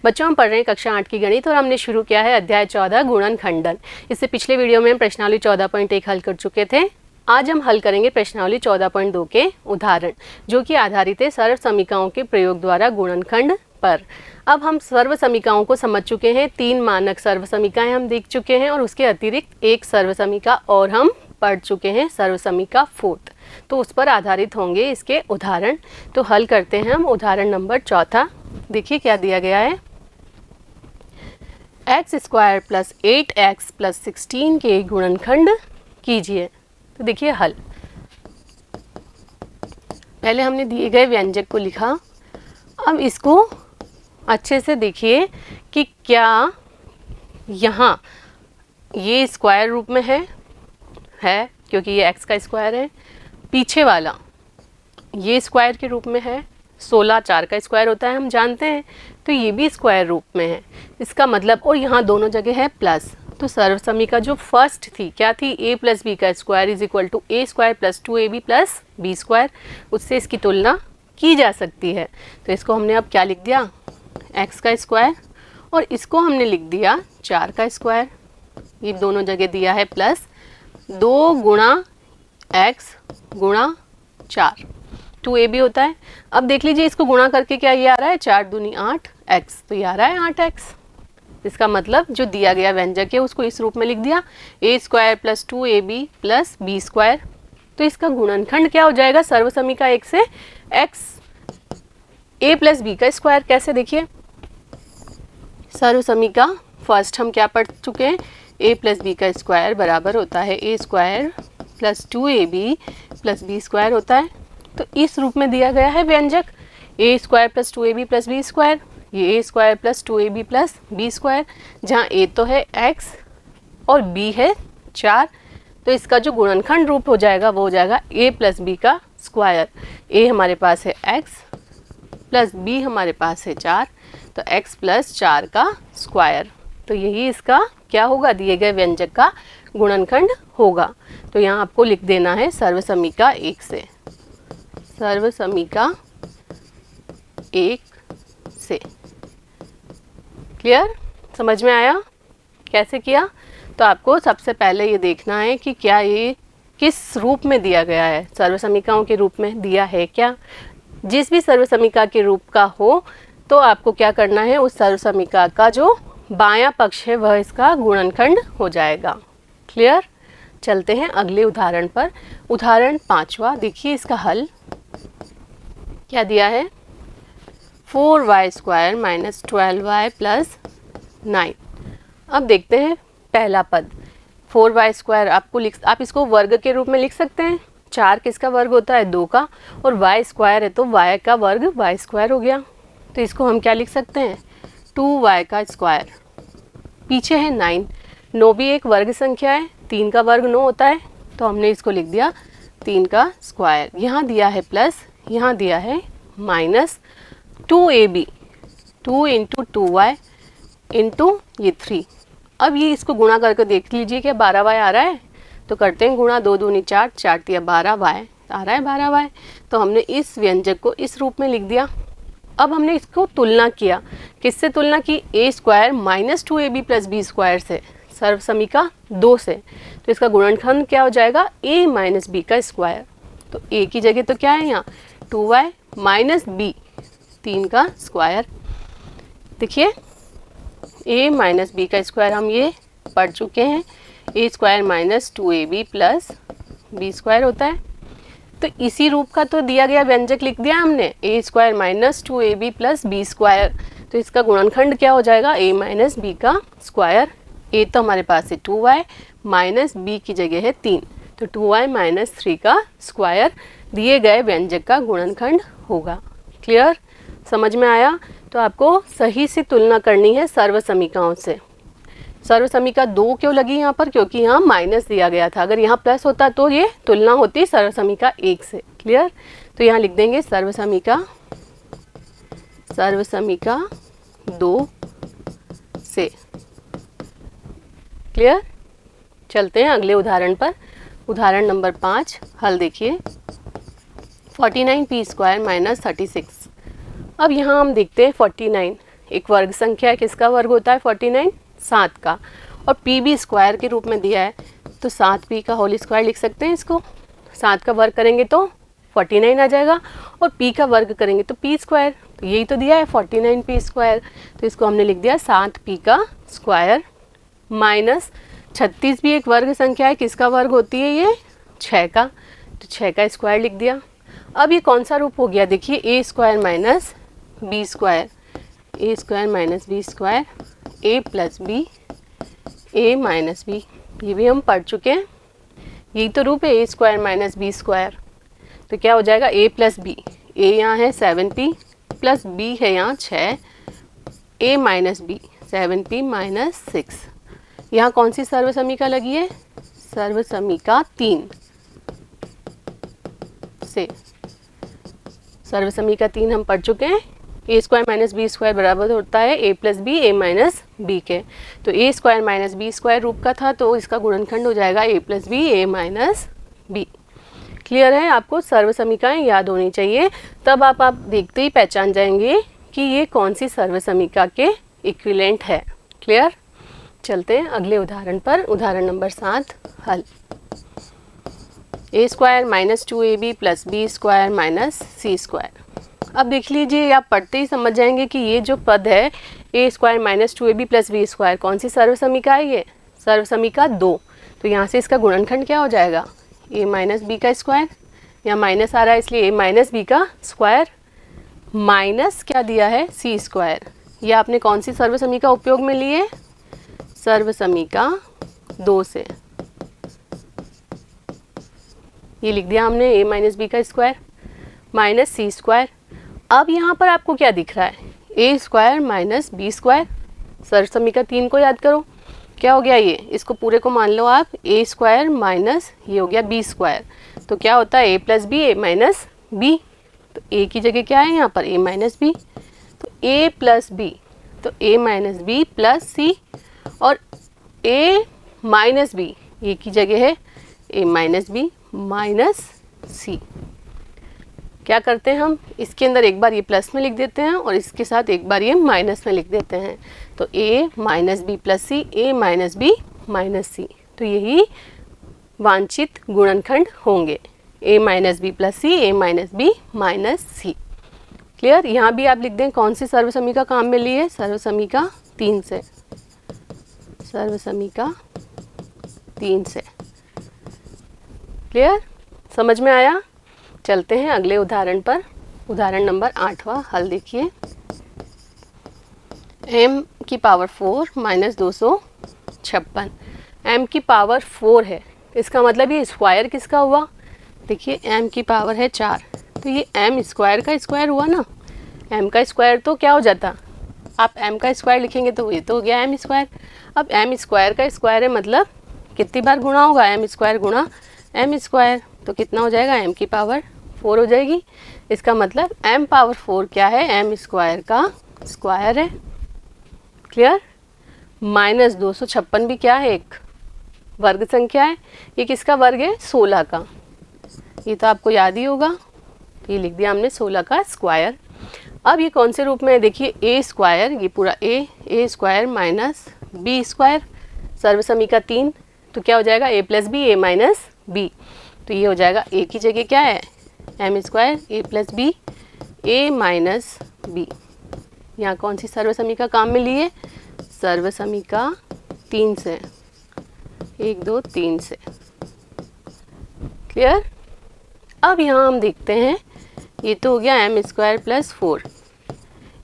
बच्चों, हम पढ़ रहे हैं कक्षा 8 की गणित और हमने शुरू किया है अध्याय 14 गुणनखंडन। इससे पिछले वीडियो में हम प्रश्नावली 14.1 हल कर चुके थे। आज हम हल करेंगे प्रश्नावली 14.2 के उदाहरण, जो कि आधारित है सर्व समीकरणों के प्रयोग द्वारा गुणनखंड पर। अब हम सर्व समीकरणों को समझ चुके हैं, 3 मानक सर्व समीकरण हम देख चुके हैं और उसके अतिरिक्त एक सर्व समीकरण और हम पढ़ चुके हैं, सर्व समीकरण 4, तो उस पर आधारित होंगे इसके उदाहरण। तो हल करते हैं हम उदाहरण नंबर 4। देखिए क्या दिया गया है, x² + 8x + 16 के गुणनखंड कीजिए। तो देखिए हल, पहले हमने दिए गए व्यंजक को लिखा। अब इसको अच्छे से देखिए कि क्या यहाँ ये स्क्वायर रूप में है क्योंकि ये x का स्क्वायर है। पीछे वाला ये स्क्वायर के रूप में है, 16 4 का स्क्वायर होता है हम जानते हैं, तो ये भी स्क्वायर रूप में है। इसका मतलब, और यहाँ दोनों जगह है प्लस, तो सर्व समीकरण जो फर्स्ट थी क्या थी, a + b का square is equal to a² + 2ab + b², उससे इसकी तुलना की जा सकती है। तो इसको हमने अब क्या लिख दिया, x का स्क्वायर, और इसको हमने लिख दिया 4 का स्क्वायर। ये दोनों जगह दिया है प्लस 2 गुणा x गुणा 4, 2ab होता है। अब देख लीजिए इसको गुणा करके क्या ये आ रहा है, 4 दूनी 8x, तो ये आ रहा है 8x। इसका मतलब जो दिया गया व्यंजक है उसको इस रूप में लिख दिया, a² + 2ab + b²। तो इसका गुणनखंड क्या हो जाएगा, सर्व समीकरण 1 से x a + b का स्क्वायर। कैसे, देखिए सर्व समीकरण फर्स्ट हम क्या पढ़ चुके हैं, a + b का स्क्वायर बराबर होता है a² + 2ab + b² होता है। तो इस रूप में दिया गया है व्यंजक, a² + 2ab + b², ये a² + 2ab + b², जहाँ a तो है x और b है 4। तो इसका जो गुणनखंड रूप हो जाएगा वो हो जाएगा a + b का स्क्वायर। a हमारे पास है x प्लस b हमारे पास है 4, तो x + 4 का स्क्वायर। तो यही इसका क्या होगा, दिए गए व्यंजक का गुणनखंड होगा। तो यहाँ आपको लिख देना है सर्व समीकरण 1 से, सर्व समीकरण 1 से। क्लियर, समझ में आया कैसे किया? तो आपको सबसे पहले ये देखना है कि क्या ये किस रूप में दिया गया है, सर्व समीकरणों के रूप में दिया है क्या। जिस भी सर्व समीकरण के रूप का हो तो आपको क्या करना है, उस सर्व समीकरण का जो बायां पक्ष है वह इसका गुणनखंड हो जाएगा। क्लियर, चलते हैं अगले उदाहरण पर। उदाहरण 5वां, देखिए इसका हल क्या दिया है, 4y² - 12y + 9। अब देखते हैं पहला पद 4y² आप इसको वर्ग के रूप में लिख सकते हैं। 4 किसका वर्ग होता है, 2 का, और y² है तो y का वर्ग y² हो गया। तो इसको हम क्या लिख सकते हैं, 2y का स्क्वायर। पीछे है 9, 9 भी एक वर्ग संख्या है, 3 का वर्ग 9 होता है, तो हमने इसको लिख दिया 3 का स्क्वायर। यहाँ दिया है प्लस, यहाँ दिया है माइनस 2ab, 2 × 2y × ये 3। अब ये इसको गुणा करके देख लीजिए क्या 12y आ रहा है, तो करते हैं गुणा, 2 दूनी 4, 4 तिया 12y आ रहा है 12y। तो हमने इस व्यंजक को इस रूप में लिख दिया। अब हमने इसको तुलना किया, किससे तुलना की, a² - 2ab + b² से, सर्व समीकरण 2 से। तो इसका गुणनखंड क्या हो जाएगा, a - b का स्क्वायर। तो a की जगह तो क्या है यहाँ 2y - b 3 का स्क्वायर। देखिए a - b का स्क्वायर हम ये पढ़ चुके हैं, a² - 2ab + b² होता है। तो इसी रूप का तो दिया गया व्यंजक लिख दिया हमने, a² - 2ab + b²। तो इसका गुणनखंड क्या हो जाएगा, a - b का स्क्वायर। a तो हमारे पास है 2y माइनस b की जगह है 3, तो 2y - 3 का स्क्वायर दिए गए व्यंजक का गुणनखंड होगा। क्लियर, समझ में आया? तो आपको सही से तुलना करनी है सर्व समीकरणों से। सर्व समीकरण 2 क्यों लगी यहाँ पर, क्योंकि यहाँ माइनस दिया गया था, अगर यहाँ प्लस होता तो ये तुलना होती सर्व समीकरण 1 से। क्लियर, तो यहाँ लिख देंगे सर्व समीकरण 2 से। क्लियर, चलते हैं अगले उदाहरण पर। उदाहरण नंबर 5, हल देखिए, 49p² - 36। अब यहाँ हम देखते हैं 49, एक वर्ग संख्या है, किसका वर्ग होता है 49, 7 का, और p भी स्क्वायर के रूप में दिया है तो 7p का होल स्क्वायर लिख सकते हैं इसको। 7 का वर्ग करेंगे तो 49 आ जाएगा और p का वर्ग करेंगे तो p स्क्वायर, तो यही तो दिया है 49p स्क्वायर, तो इसको हमने लिख दिया 7p का स्क्वायर माइनस 36 भी एक वर्ग संख्या है, किसका वर्ग होती है ये 6 का, तो 6 का स्क्वायर लिख दिया। अब ये कौन सा रूप हो गया देखिए, ए square minus b square, A square minus b square, A plus b, a minus B, ये भी हम पढ़ चुके हैं, यही तो रूप है a square minus b square. तो क्या हो जाएगा ए प्लस बी, ए यहाँ है 7p प्लस बी है यहाँ 6, ए माइनस बी 7p माइनस 6। यहाँ कौन सी सर्वसमीका लगी है, सर्वसमीका 3 से, सर्वसमीका 3 हम पढ़ चुके हैं। ए स्क्वायर माइनस बी स्क्वायर बराबर होता है ए plus b a minus B के, तो ए स्क्वायर माइनस बी स्क्वायर रूप का था तो इसका गुणनखंड हो जाएगा a plus b a minus B. Clear है, आपको सर्वसमीकाएं याद होनी चाहिए, तब आप देखते ही पहचान जाएंगे कि ये कौन सी सर्वसमीका के इक्विवेलेंट है। क्लियर, चलते हैं अगले उदाहरण पर। उदाहरण नंबर 7 हल। A square minus 2ab plus b square minus c square. अब देख लीजिए, आप पढ़ते ही समझ जाएंगे कि ये जो पद है a square minus 2ab plus b square कौन सी सर्वसमीका है, ये सर्वसमीका 2। तो यहाँ से इसका गुणनखंड क्या हो जाएगा, ए माइनस बी का स्क्वायर, यहाँ माइनस आ रहा है इसलिए ए माइनस बी का स्क्वायर माइनस क्या दिया है सी स्क्वायर। ये आपने कौन सी सर्वसमीका उपयोग में ली है, सर्वसमीका 2 से, ये लिख दिया हमने ए माइनस बी का स्क्वायर माइनस सी स्क्वायर। अब यहाँ पर आपको क्या दिख रहा है, a square minus b square, सर्वसमीका 3 को याद करो, क्या हो गया ये, इसको पूरे को मान लो आप, ए स्क्वायर माइनस ये हो गया बी स्क्वायर, तो क्या होता है ए plus b a minus b, तो ए की जगह क्या है यहाँ पर ए माइनस बी, तो ए प्लस बी, तो ए माइनस बी प्लस सी, और ए माइनस बी ए की जगह है ए माइनस बी माइनस सी। क्या करते हैं हम, इसके अंदर एक बार ये प्लस में लिख देते हैं और इसके साथ एक बार ये माइनस में लिख देते हैं, तो ए माइनस बी प्लस सी, ए माइनस बी माइनस सी, तो यही वांछित गुणनखंड होंगे, ए माइनस बी प्लस सी, ए माइनस बी माइनस सी। क्लियर, यहाँ भी आप लिख दें कौन सी सर्वसमीका काम में ली है, सर्वसमीका 3 से, सर्वसमीका 3 से। क्लियर, समझ में आया। चलते हैं अगले उदाहरण पर। उदाहरण नंबर 8वां हल देखिए, m की पावर 4 माइनस 256, m की पावर 4 है, इसका मतलब ये स्क्वायर किसका हुआ, देखिए m की पावर है 4, तो ये m स्क्वायर का स्क्वायर हुआ ना, m का स्क्वायर तो क्या हो जाता, आप m का स्क्वायर लिखेंगे तो ये तो हो गया m स्क्वायर। अब m स्क्वायर का स्क्वायर है मतलब कितनी बार गुणा होगा, m स्क्वायर गुणा m स्क्वायर, तो कितना हो जाएगा, m की पावर 4 हो जाएगी। इसका मतलब m पावर 4 क्या है, m स्क्वायर का स्क्वायर है। क्लियर, माइनस 256 भी क्या है, एक वर्ग संख्या है, ये किसका वर्ग है 16 का, ये तो आपको याद ही होगा, ये लिख दिया हमने 16 का स्क्वायर। अब ये कौन से रूप में है देखिए, ए स्क्वायर, ये पूरा ए स्क्वायर माइनस बी स्क्वायर, सर्वसमीका 3, तो क्या हो जाएगा a plus b a minus b, तो ये हो जाएगा ए की जगह क्या है M square A plus b a minus B. यहाँ कौन सी सर्वसमीका काम में ली है, सर्वसमीका 3 से, 1 2 3 से। क्लियर, अब यहाँ हम देखते हैं, ये तो हो गया एम स्क्वायर प्लस 4,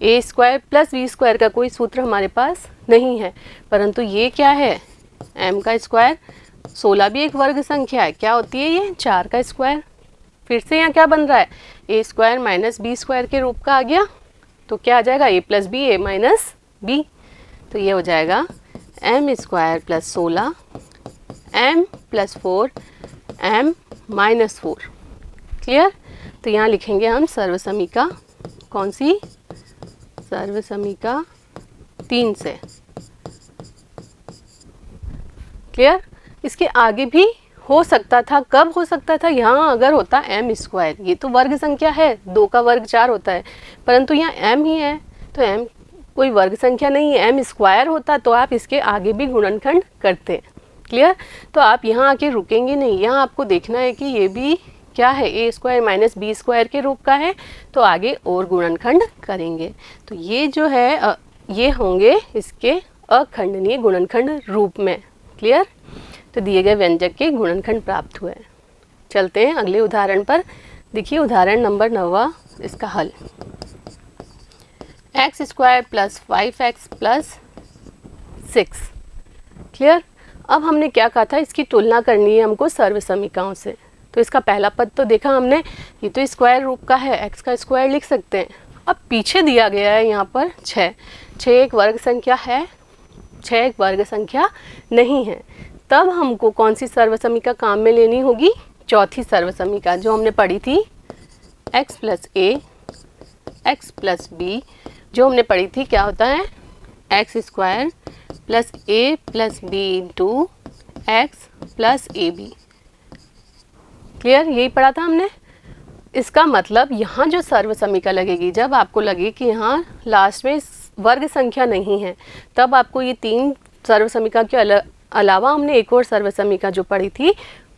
ए स्क्वायर प्लस बी स्क्वायर का कोई सूत्र हमारे पास नहीं है, परंतु ये क्या है m का स्क्वायर, 16 भी एक वर्ग संख्या है, क्या होती है ये 4 का स्क्वायर। फिर से यहाँ क्या बन रहा है, a square minus b square के रूप का आ गया, तो क्या आ जाएगा a plus b a minus b, तो ये हो जाएगा m square plus 16 m plus 4 m minus 4। Clear, तो यहाँ लिखेंगे हम सर्वसमीका कौन सी, सर्वसमीका 3 से। क्लियर, इसके आगे भी हो सकता था, कब हो सकता था, यहाँ अगर होता एम स्क्वायर, ये तो वर्ग संख्या है, 2 का वर्ग 4 होता है, परंतु यहाँ m ही है, तो m कोई वर्ग संख्या नहीं है, m स्क्वायर होता तो आप इसके आगे भी गुणनखंड करते। क्लियर? तो आप यहाँ आके रुकेंगे नहीं, यहाँ आपको देखना है कि ये भी क्या है, a square minus b square के रूप का है, तो आगे और गुणनखंड करेंगे। तो ये जो है ये होंगे इसके अखंडनीय गुणनखंड रूप में। क्लियर? तो दिए गए व्यंजक के गुणनखंड प्राप्त हुए। चलते हैं अगले उदाहरण पर। देखिए उदाहरण नंबर 9, इसका हल। X square plus 5x plus 6। Clear? अब हमने क्या कहा था, इसकी तुलना करनी है हमको सर्वसमीकाओं से। तो इसका पहला पद तो देखा हमने, ये तो स्क्वायर रूप का है, x का स्क्वायर लिख सकते हैं। अब पीछे दिया गया है यहाँ पर 6 एक वर्ग संख्या है, 6 एक वर्ग संख्या नहीं है। तब हमको कौन सी सर्वसमीका काम में लेनी होगी, चौथी सर्वसमीका जो हमने पढ़ी थी, x plus a x plus b, जो हमने पढ़ी थी क्या होता है, x square plus a plus b into x plus a b. Clear? यही पढ़ा था हमने। इसका मतलब यहाँ जो सर्वसमीका लगेगी, जब आपको लगे कि यहाँ लास्ट में वर्ग संख्या नहीं है, तब आपको ये 3 सर्वसमीका के अलावा हमने एक और सर्वसमीका जो पढ़ी थी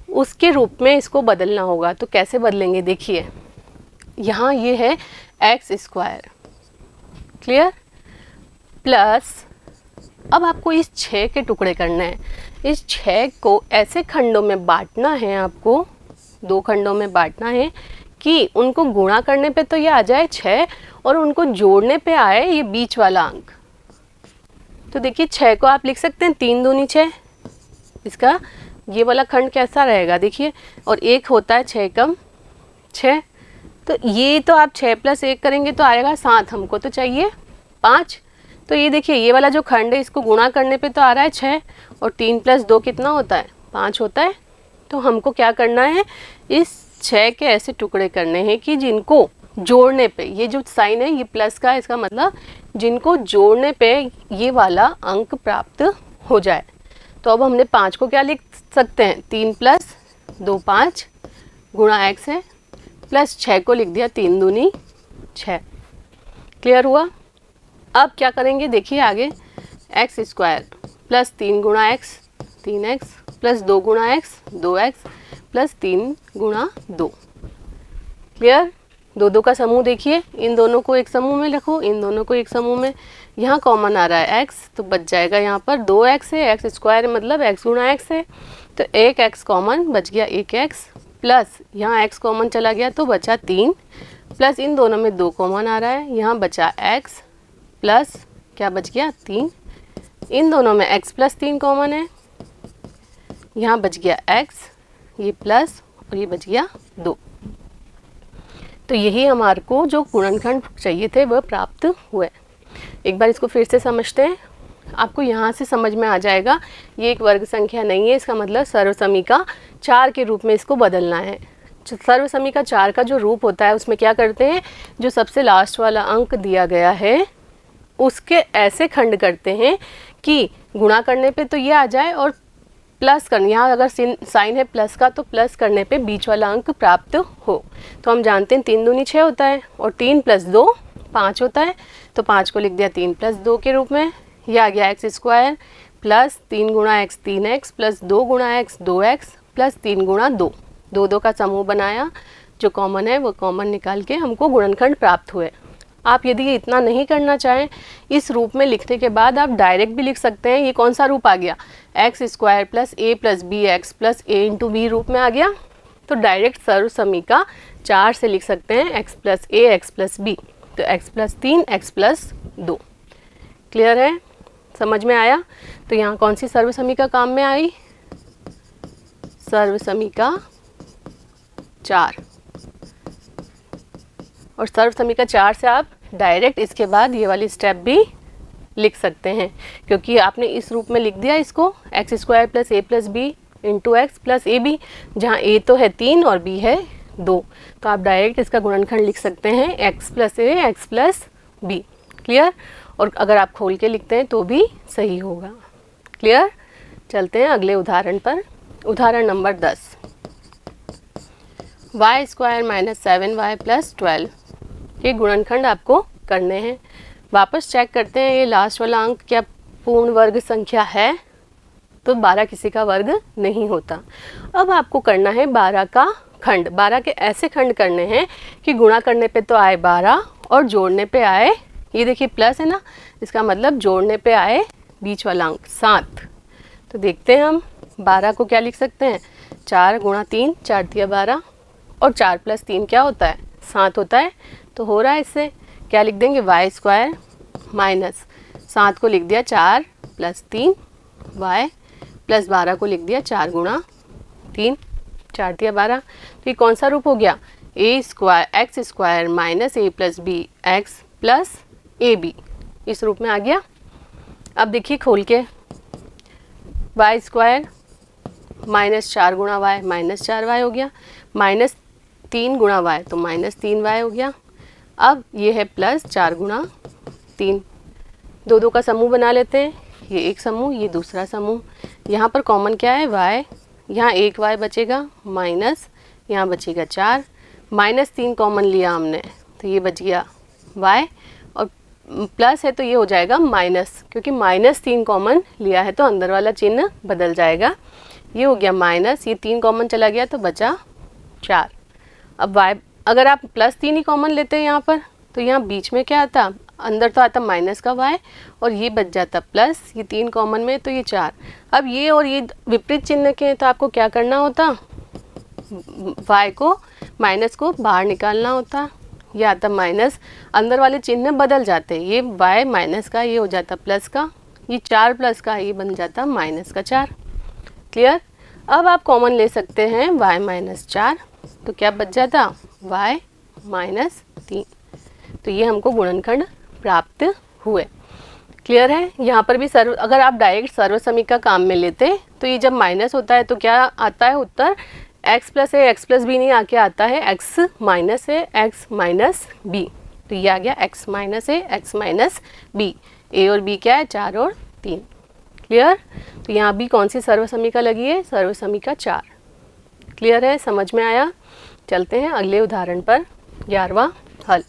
उसके रूप में इसको बदलना होगा। तो कैसे बदलेंगे, देखिए यहाँ ये है एक्स स्क्वायर। क्लियर? प्लस अब आपको इस 6 के टुकड़े करने हैं। इस 6 को ऐसे खंडों में बांटना है, आपको 2 खंडों में बांटना है कि उनको गुणा करने पे तो ये आ जाए 6 और उनको जोड़ने पे आए ये बीच वाला अंक। तो देखिए 6 को आप लिख सकते हैं 3 दूनी 6। इसका ये वाला खंड कैसा रहेगा देखिए, और एक होता है 6 कम 6, तो ये तो आप 6 प्लस 1 करेंगे तो आएगा 7, हमको तो चाहिए 5। तो ये देखिए ये वाला जो खंड है इसको गुणा करने पे तो आ रहा है 6 और 3 प्लस 2 कितना होता है, 5 होता है। तो हमको क्या करना है, इस 6 के ऐसे टुकड़े करने हैं कि जिनको जोड़ने पे, ये जो साइन है ये प्लस का, इसका मतलब जिनको जोड़ने पे ये वाला अंक प्राप्त हो जाए। तो अब हमने 5 को क्या लिख सकते हैं, 3 प्लस 2 5 गुणा एक्स है, प्लस 6 को लिख दिया 3 दूनी 6। क्लियर हुआ? अब क्या करेंगे देखिए आगे, एक्स स्क्वायर प्लस 3 गुणा एक्स 3x प्लस 2 गुणा एक्स 2x प्लस 3 गुणा 2। क्लियर? 2 का समूह देखिए, इन दोनों को एक समूह में रखो, इन दोनों को एक समूह में। यहाँ कॉमन आ रहा है x, तो बच जाएगा यहाँ पर 2x है, एक्स स्क्वायर मतलब x गुणा x है, तो 1x कॉमन बच गया 1x, प्लस यहाँ x कॉमन चला गया तो बचा 3, प्लस इन दोनों में 2 कॉमन आ रहा है, यहाँ बचा x प्लस क्या बच गया 3, इन दोनों में x प्लस 3 कॉमन है, यहाँ बच गया x, ये प्लस और ये बच गया 2। तो यही हमारे को जो गुणनखंड चाहिए थे वह प्राप्त हुए। एक बार इसको फिर से समझते हैं, आपको यहाँ से समझ में आ जाएगा ये एक वर्ग संख्या नहीं है, इसका मतलब सर्वसमीका 4 के रूप में इसको बदलना है। सर्वसमीका 4 का जो रूप होता है उसमें क्या करते हैं, जो सबसे लास्ट वाला अंक दिया गया है उसके ऐसे खंड करते हैं कि गुणा करने पे तो ये आ जाए और प्लस करने, यहाँ अगर साइन है प्लस का तो प्लस करने पे बीच वाला अंक प्राप्त हो। तो हम जानते हैं 3 दूनी 6 होता है और 3 प्लस 2 5 होता है, तो 5 को लिख दिया 3 प्लस 2 के रूप में। यह आ गया एक्स स्क्वायर प्लस 3 गुणा एक्स 3x प्लस 2 गुणा एक्स 2x प्लस 3 गुणा 2, 2 का समूह बनाया, जो कॉमन है वो कॉमन निकाल के हमको गुणनखंड प्राप्त हुए। आप यदि ये इतना नहीं करना चाहें, इस रूप में लिखने के बाद आप डायरेक्ट भी लिख सकते हैं। ये कौन सा रूप आ गया, x square plus a plus b x plus A into B रूप में आ गया। तो डायरेक्ट सर्वसमीका 4 से लिख सकते हैं x plus a x plus B, तो x plus 3 x plus 2। Clear है? समझ में आया? तो यहाँ कौन सी सर्वसमीका काम में आई, सर्वसमीका 4। और सर्वसमीका 4 से आप डायरेक्ट इसके बाद ये वाली स्टेप भी लिख सकते हैं, क्योंकि आपने इस रूप में लिख दिया इसको, x square plus a plus b into x plus a b, जहाँ ए तो है 3 और बी है 2, तो आप डायरेक्ट इसका गुणनखंड लिख सकते हैं x plus a x plus B. Clear? और अगर आप खोल के लिखते हैं तो भी सही होगा। क्लियर? चलते हैं अगले उदाहरण पर। उदाहरण number 10, y square minus 7y plus 12 के गुणनखंड आपको करने हैं। वापस चेक करते हैं ये लास्ट वाला अंक क्या पूर्ण वर्ग संख्या है, तो 12 किसी का वर्ग नहीं होता। अब आपको करना है 12 का खंड। 12 के ऐसे खंड करने हैं कि गुणा करने पे तो आए 12 और जोड़ने पे आए, ये देखिए प्लस है ना, इसका मतलब जोड़ने पे आए बीच वाला अंक 7। तो देखते हैं हम 12 को क्या लिख सकते हैं, 4 गुणा 3, 4 दिया 12 और 4 प्लस 3 क्या होता है, 7 होता है। तो हो रहा है इससे क्या लिख देंगे, वाई स्क्वायर माइनस 7 को लिख दिया 4 प्लस 3 वाई प्लस 12 को लिख दिया 4 गुणा 3, 4 दिया 12। तो ये कौन सा रूप हो गया, a square x square minus a plus b x plus a b, इस रूप में आ गया। अब देखिए खोल के, वाई स्क्वायर माइनस 4 गुणा वाई माइनस 4 वाई हो गया, माइनस 3 गुणा वाई तो माइनस 3 वाई हो गया। अब ये है प्लस 4 गुणा 3, दो दो का समूह बना लेते हैं, ये एक समूह ये दूसरा समूह, यहाँ पर कॉमन क्या है वाई, यहाँ एक वाई बचेगा माइनस यहाँ बचेगा 4, माइनस 3 कॉमन लिया हमने तो ये बच गया वाई और प्लस है तो ये हो जाएगा माइनस, क्योंकि माइनस 3 कॉमन लिया है तो अंदर वाला चिन्ह बदल जाएगा, ये हो गया माइनस, ये 3 कॉमन चला गया तो बचा 4। अब वाई अगर आप प्लस 3 ही कॉमन लेते हैं यहाँ पर तो यहाँ बीच में क्या आता, अंदर तो आता माइनस का वाई और ये बच जाता प्लस, ये 3 कॉमन में तो ये 4। अब ये और ये विपरीत चिन्ह के तो आपको क्या करना होता, वाई को माइनस को बाहर निकालना होता, ये आता माइनस, अंदर वाले चिन्ह बदल जाते, ये वाई माइनस का ये हो जाता प्लस का, ये 4 प्लस का ये बन जाता माइनस का 4। क्लियर। अब आप कॉमन ले सकते हैं वाई माइनस 4 तो क्या बच जाता वाई माइनस 3, तो ये हमको गुणनखंड प्राप्त हुए। क्लियर है। यहाँ पर भी अगर आप डायरेक्ट सर्वसमीका काम में लेते तो ये जब माइनस होता है तो क्या आता है उत्तर, x प्लस है x प्लस बी नहीं आके आता है x माइनस है x माइनस बी, तो ये आ गया x माइनस है x माइनस बी, a और b क्या है 4 और 3। क्लियर। तो यहाँ भी कौन सी सर्वसमीका लगी है, सर्वसमीका 4। क्लियर है, समझ में आया। चलते हैं अगले उदाहरण पर, 11वां हल।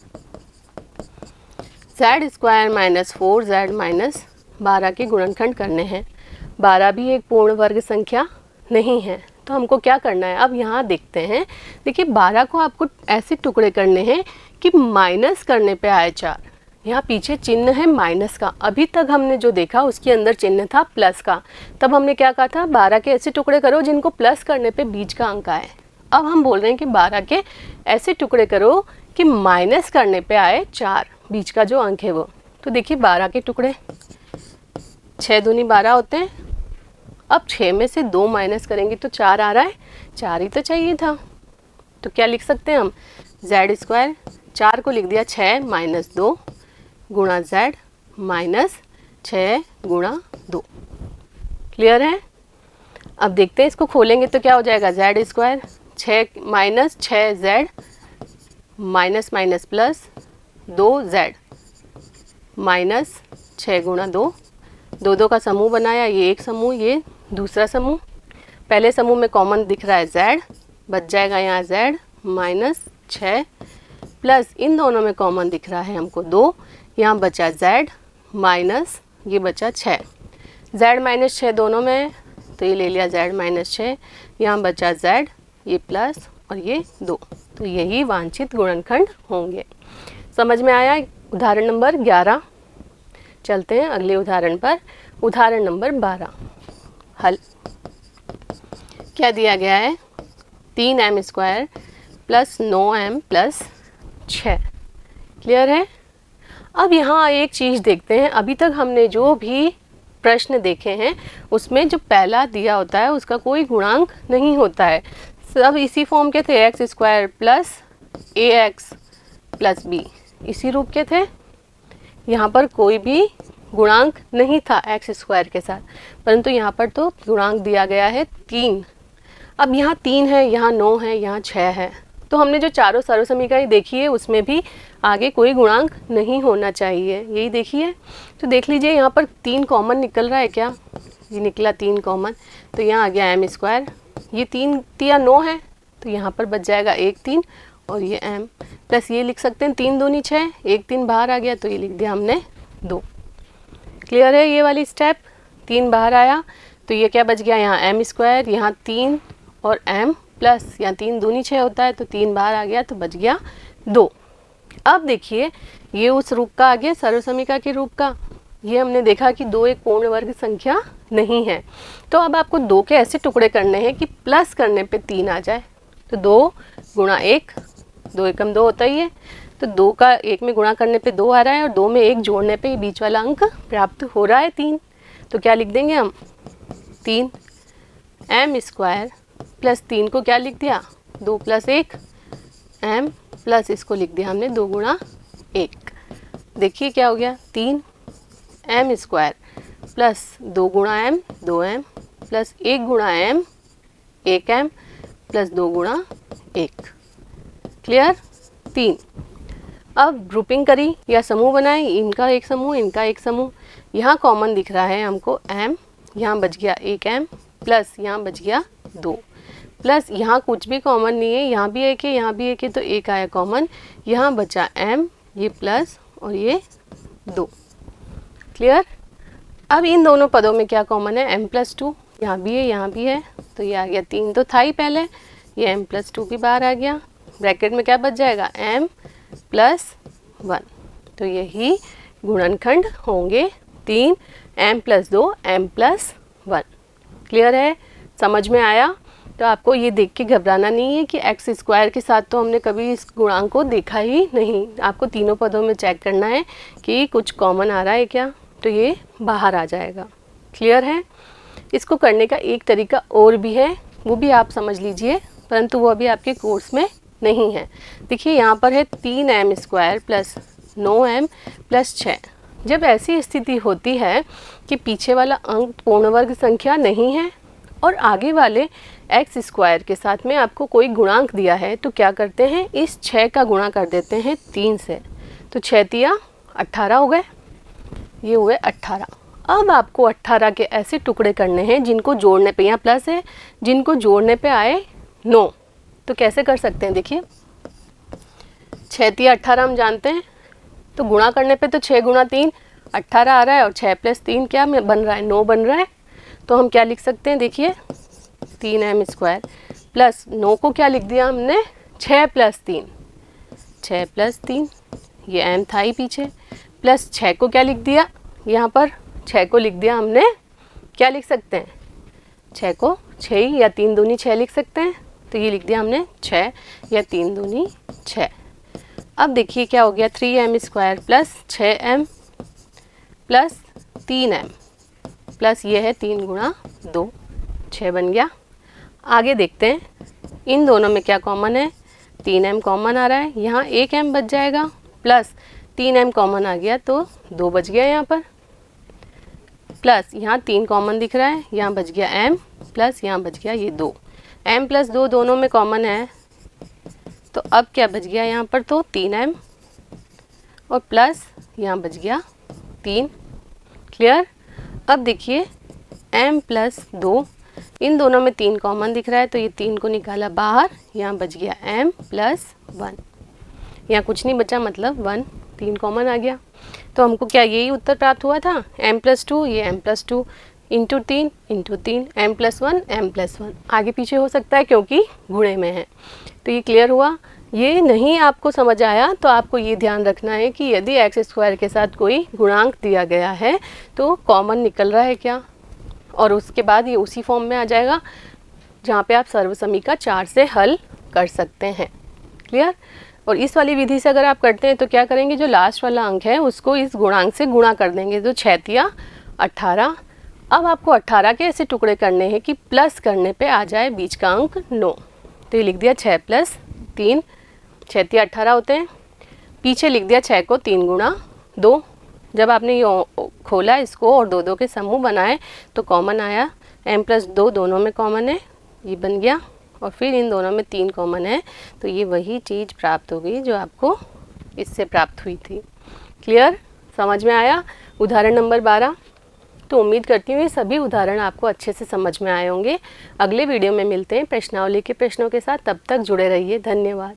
z square minus 4z minus 12 के गुणनखंड करने हैं। 12 भी एक पूर्ण वर्ग संख्या नहीं है तो हमको क्या करना है, अब यहाँ देखते हैं। देखिए 12 को आपको ऐसे टुकड़े करने हैं कि माइनस करने पे आए 4, यहाँ पीछे चिन्ह है माइनस का, अभी तक हमने जो देखा उसके अंदर चिन्ह था प्लस का, तब हमने क्या कहा था 12 के ऐसे टुकड़े करो जिनको प्लस करने पे बीच का अंक आए। अब हम बोल रहे हैं कि 12 के ऐसे टुकड़े करो कि माइनस करने पे आए 4, बीच का जो अंक है वो। तो देखिए 12 के टुकड़े 6 दूनी 12 होते हैं, अब 6 में से 2 माइनस करेंगे तो 4 आ रहा है, 4 ही तो चाहिए था। तो क्या लिख सकते हैं हम, z स्क्वायर 4 को लिख दिया 6 माइनस 2 गुणा z माइनस 6 गुणा 2। क्लियर है। अब देखते हैं इसको खोलेंगे तो क्या हो जाएगा, z square 6 minus 6z minus minus plus 2z minus 6 गुणा 2, दो दो का समूह बनाया, ये एक समूह ये दूसरा समूह, पहले समूह में कॉमन दिख रहा है z, बच जाएगा यहाँ z माइनस 6 प्लस इन दोनों में कॉमन दिख रहा है हमको 2, यहाँ बचा z माइनस ये बचा 6, z माइनस 6 दोनों में तो ये ले लिया z माइनस 6, यहाँ बचा z ये प्लस और ये 2, तो यही वांछित गुणनखंड होंगे। समझ में आया। उदाहरण नंबर 11। चलते हैं अगले उदाहरण पर, उदाहरण नंबर 12 हल। क्या दिया गया है, 3m square plus 9m plus 6। Clear है। अब यहाँ एक चीज़ देखते हैं, अभी तक हमने जो भी प्रश्न देखे हैं उसमें जो पहला दिया होता है उसका कोई गुणांक नहीं होता है, सब इसी फॉर्म के थे, x square plus a x plus B, इसी रूप के थे। यहाँ पर कोई भी गुणांक नहीं था एक्स स्क्वायर के साथ, परंतु यहाँ पर तो गुणांक दिया गया है 3। अब यहाँ 3 है, यहाँ 9 है, यहाँ 6 है, तो हमने जो चारों सर्वसमीकाएं देखी है उसमें भी आगे कोई गुणांक नहीं होना चाहिए, यही देखिए। तो देख लीजिए यहाँ पर 3 कॉमन निकल रहा है, क्या ये निकला 3 कॉमन, तो यहाँ आ गया m स्क्वायर, ये 3 या 9 है तो यहाँ पर बच जाएगा 1 3 और ये m प्लस ये लिख सकते हैं 3 दूनी 6, 1 3 बाहर आ गया तो ये लिख दिया हमने 2। क्लियर है ये वाली स्टेप। 3 बाहर आया तो ये क्या बच गया, यहाँ m स्क्वायर, यहाँ 3 और m प्लस यहाँ 3 दूनी 6 होता है तो 3 बाहर आ गया तो बच गया 2। अब देखिए ये उस रूप का आ गया, सर्वसमीका के रूप का। ये हमने देखा कि 2 एक पूर्ण वर्ग संख्या नहीं है। तो अब आपको 2 के ऐसे टुकड़े करने हैं कि प्लस करने पे 3 आ जाए। तो 2 गुणा 1, 2 एकम 2 होता ही है, तो 2 का 1 में गुणा करने पे 2 आ रहा है और 2 में 1 जोड़ने पे बीच वाला अंक प्राप्त हो रहा है 3। तो क्या लिख देंगे हम, 3 m स्क्वायर प्लस 3 को क्या लिख दिया, 2 प्लस 1 m प्लस इसको लिख दिया हमने 2 गुणा 1। देखिए क्या हो गया, 3 m स्क्वायर प्लस 2 गुणा m 2m प्लस 1 गुणा m 1m प्लस 2 गुणा 1। क्लियर। 3। अब ग्रुपिंग करी या समूह बनाए, इनका एक समूह इनका एक समूह। यहाँ कॉमन दिख रहा है हमको m, यहाँ बच गया 1m प्लस यहाँ बच गया 2 प्लस यहाँ कुछ भी कॉमन नहीं है, यहाँ भी एक है यहाँ भी एक है तो 1 आया कॉमन, यहाँ बचा m, ये प्लस और ये 2। क्लियर। अब इन दोनों पदों में क्या कॉमन है, m प्लस 2, यहाँ भी है यहाँ भी है तो ये आ गया 3 तो था ही पहले, ये m प्लस 2 भी बाहर आ गया। ब्रैकेट में क्या बच जाएगा, m प्लस 1। तो यही गुणनखंड होंगे 3 m plus 2 m plus 1। Clear है, समझ में आया। तो आपको ये देख के घबराना नहीं है कि एक्स स्क्वायर के साथ तो हमने कभी इस गुणांक को देखा ही नहीं। आपको तीनों पदों में चेक करना है कि कुछ कॉमन आ रहा है क्या, तो ये बाहर आ जाएगा। क्लियर है। इसको करने का एक तरीका और भी है, वो भी आप समझ लीजिए, परंतु वो अभी आपके कोर्स में नहीं है। देखिए यहाँ पर है 3m square plus 9m plus 6। जब ऐसी स्थिति होती है कि पीछे वाला अंक पूर्ण वर्ग संख्या नहीं है और आगे वाले एक्स स्क्वायर के साथ में आपको कोई गुणांक दिया है, तो क्या करते हैं, इस 6 का गुणा कर देते हैं 3 से। तो 6 तिया 18 हो गए, ये हुए 18। अब आपको 18 के ऐसे टुकड़े करने हैं जिनको जोड़ने पे, यहाँ प्लस है, जिनको जोड़ने पे आए 9। तो कैसे कर सकते हैं, देखिए 6 तिया 18 हम जानते हैं, तो गुणा करने पे तो 6 गुणा 3 18 आ रहा है और 6 प्लस 3 क्या बन रहा है, 9 बन रहा है। तो हम क्या लिख सकते हैं, देखिए 3m स्क्वायर प्लस 9 को क्या लिख दिया हमने, 6 प्लस 3, 6 प्लस 3, ये m था ही पीछे, प्लस 6 को क्या लिख दिया, यहाँ पर 6 को लिख दिया हमने, क्या लिख सकते हैं, 6 को 6 या 3 दूनी 6 लिख सकते हैं। तो ये लिख दिया हमने 6 या 3 दूनी 6। अब देखिए क्या हो गया, 3m square plus 6m plus 3m plus ये है 3 गुणा 2, 6 बन गया। आगे देखते हैं इन दोनों में क्या कॉमन है, 3m कॉमन आ रहा है, यहाँ 1m बच जाएगा प्लस 3m कॉमन आ गया तो 2 बच गया यहाँ पर, प्लस यहाँ 3 कॉमन दिख रहा है, यहाँ बच गया m प्लस यहाँ बच गया ये 2, m प्लस 2 दोनों में कॉमन है। तो अब क्या बच गया यहाँ पर, तो 3m और प्लस यहाँ बच गया 3। क्लियर। अब देखिए m प्लस 2, इन दोनों में 3 कॉमन दिख रहा है तो ये 3 को निकाला बाहर, यहाँ बच गया m प्लस 1, यहाँ कुछ नहीं बचा मतलब 1, 3 कॉमन आ गया। तो हमको क्या यही उत्तर प्राप्त हुआ था, m प्लस 2, ये m plus 2 into 3 m plus 1 m plus 1, आगे पीछे हो सकता है क्योंकि गुणे में है। तो ये क्लियर हुआ। ये नहीं आपको समझ आया तो आपको ये ध्यान रखना है कि यदि एक्स स्क्वायर के साथ कोई गुणांक दिया गया है तो कॉमन निकल रहा है क्या, और उसके बाद ये उसी फॉर्म में आ जाएगा जहाँ पे आप सर्वसमीका 4 से हल कर सकते हैं। क्लियर। और इस वाली विधि से अगर आप करते हैं तो क्या करेंगे, जो लास्ट वाला अंक है उसको इस गुणांक से गुणा कर देंगे, तो 6 तिया 18। अब आपको 18 के ऐसे टुकड़े करने हैं कि प्लस करने पे आ जाए बीच का अंक 9। तो ये लिख दिया 6 प्लस 3, 6 तिया 18 होते हैं, पीछे लिख दिया 6 को 3 गुणा 2। जब आपने ये खोला इसको और 2 2 के समूह बनाए तो कॉमन आया, m प्लस 2 दोनों में कॉमन है, ये बन गया, और फिर इन दोनों में 3 कॉमन है तो ये वही चीज़ प्राप्त हो गई जो आपको इससे प्राप्त हुई थी। क्लियर। समझ में आया। उदाहरण नंबर 12। तो उम्मीद करती हूँ ये सभी उदाहरण आपको अच्छे से समझ में आए होंगे। अगले वीडियो में मिलते हैं प्रश्नावली के प्रश्नों के साथ, तब तक जुड़े रहिए। धन्यवाद।